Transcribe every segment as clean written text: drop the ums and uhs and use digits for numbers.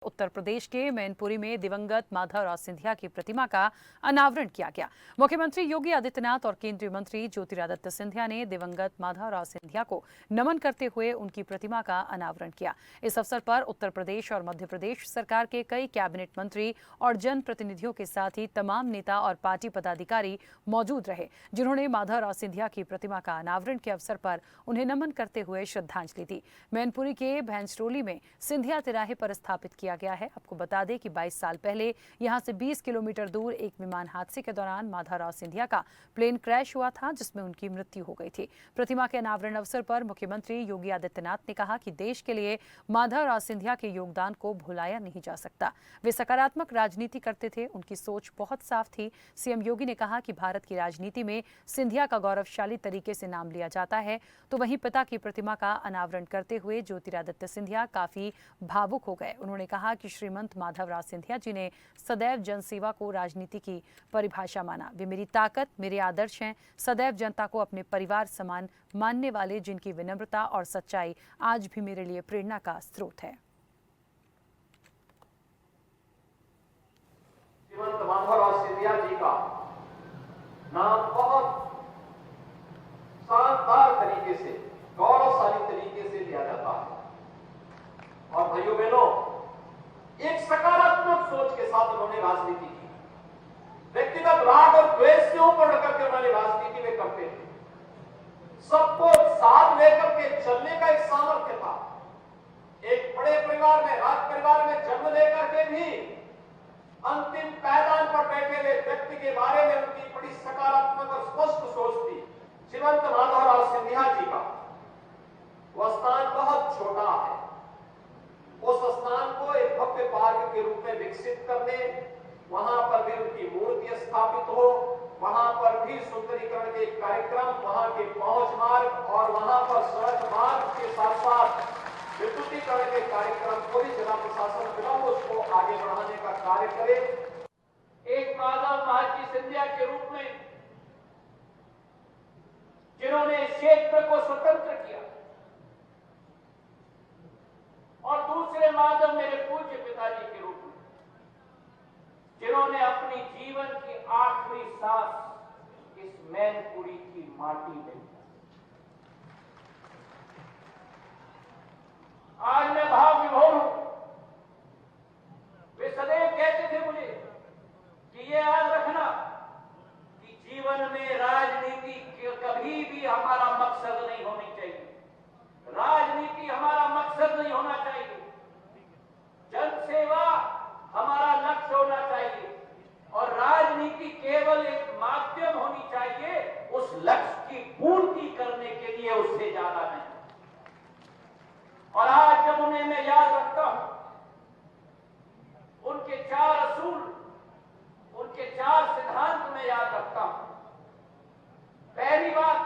उत्तर प्रदेश के मैनपुरी में दिवंगत माधवराव सिंधिया की प्रतिमा का अनावरण किया गया। मुख्यमंत्री योगी आदित्यनाथ और केंद्रीय मंत्री ज्योतिरादित्य सिंधिया ने दिवंगत माधवराव सिंधिया को नमन करते हुए उनकी प्रतिमा का अनावरण किया। इस अवसर पर उत्तर प्रदेश और मध्य प्रदेश सरकार के कई कैबिनेट मंत्री और जनप्रतिनिधियों के साथ ही तमाम नेता और पार्टी पदाधिकारी मौजूद रहे, जिन्होंने माधवराव सिंधिया की प्रतिमा का अनावरण के अवसर पर उन्हें नमन करते हुए श्रद्धांजलि दी। मैनपुरी के भैंसटोली में सिंधिया तिराहे पर स्थापित किया गया है। आपको बता दें कि 22 साल पहले यहां से 20 किलोमीटर दूर एक विमान हादसे के दौरान माधवराव सिंधिया का प्लेन क्रैश हुआ था, जिसमें उनकी मृत्यु हो गई थी। प्रतिमा के अनावरण अवसर पर मुख्यमंत्री योगी आदित्यनाथ ने कहा कि देश के लिए माधवराव सिंधिया के योगदान को भुलाया नहीं जा सकता। वे सकारात्मक राजनीति करते थे, उनकी सोच बहुत साफ थी। सीएम योगी ने कहा कि भारत की राजनीति में सिंधिया का गौरवशाली तरीके से नाम लिया जाता है, तो वहीं पिता की प्रतिमा का अनावरण करते हुए ज्योतिरादित्य सिंधिया काफी भावुक हो गए। उन्होंने कहा कि श्रीमंत माधवराव सिंधिया जी ने सदैव जनसेवा को राजनीति की परिभाषा माना। वे मेरी ताकत, मेरे आदर्श हैं। सदैव जनता को अपने परिवार समान मानने वाले, जिनकी विनम्रता और सच्चाई आज भी मेरे लिए प्रेरणा का स्रोत है। श्रीमंत माधवराव सिंधिया जी का नाम बहुत शानदार तरीके से, गौरवशाली तरीके से लिया जाता है। और भाइयों बहनों, एक सकारात्मक सोच के साथ उन्होंने राजनीति की। व्यक्तिगत राग और द्वेष से ऊपर रखकर के उन्होंने राजनीति में करते थे। सबको साथ लेकर के चलने का एक सामर्थ्य था। एक बड़े परिवार में, राज परिवार में जन्म लेकर के भी अंतिम पायदान पर बैठे हुए व्यक्ति के बारे में उनकी बड़ी सकारात्मक और स्पष्ट सोच थी। श्रीमंत माधवराव सिंधिया जी का वह स्थान बहुत छोटा है। उस स्थान को एक भव्य पार्क के रूप में विकसित करने, वहां पर भी उनकी मूर्ति स्थापित हो, वहां पर भी सुंदरीकरण के कार्यक्रम, वहां के पहुंच मार्ग और वहां पर सड़क मार्ग के साथ साथ विद्युतीकरण के कार्यक्रम को भी जिला प्रशासन विलंब उसको आगे बढ़ाने का कार्य करे। एक माधव महाजी सिंधिया के रूप में जिन्होंने क्षेत्र को स्वतंत्र किया, और दूसरे माधव मेरे पूज्य पिताजी के रूप में जिन्होंने अपनी जीवन की आखिरी सांस इस मैनपुरी की माटी में। आज मैं भाव विभोर हूं। वे सदैव कहते थे मुझे कि ये याद रखना कि जीवन में राजनीति कभी भी हमारा मकसद नहीं होनी चाहिए। राजनीति हमारा मकसद नहीं होना चाहिए। जनसेवा हमारा लक्ष्य होना चाहिए और राजनीति केवल एक माध्यम होनी चाहिए उस लक्ष्य की पूर्ति करने के लिए, उससे ज्यादा नहीं। और आज जब उन्हें मैं याद रखता हूं, उनके 4 असूल, उनके 4 सिद्धांत में याद रखता हूं। पहली बात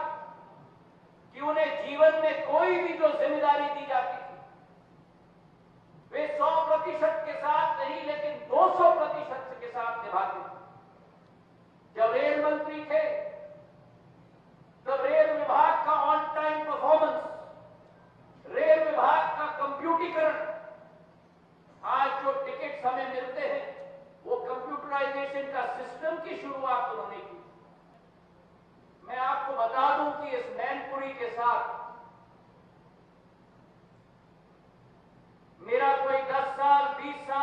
कि उन्हें जीवन में कोई भी जो जिम्मेदारी दी जाती थी, वे 100% के साथ नहीं लेकिन 200% के साथ निभाते थे। जब रेल मंत्री थे तब रेल विभाग का ऑन टाइम परफॉर्मेंस, रेल विभाग का कंप्यूटरीकरण, आज जो टिकट हमें मिलते हैं वो कंप्यूटराइजेशन का सिस्टम की शुरुआत उन्होंने की। मैं आपको बता दूं कि इस मैनपुरी के साथ मेरा कोई 10 साल 20 साल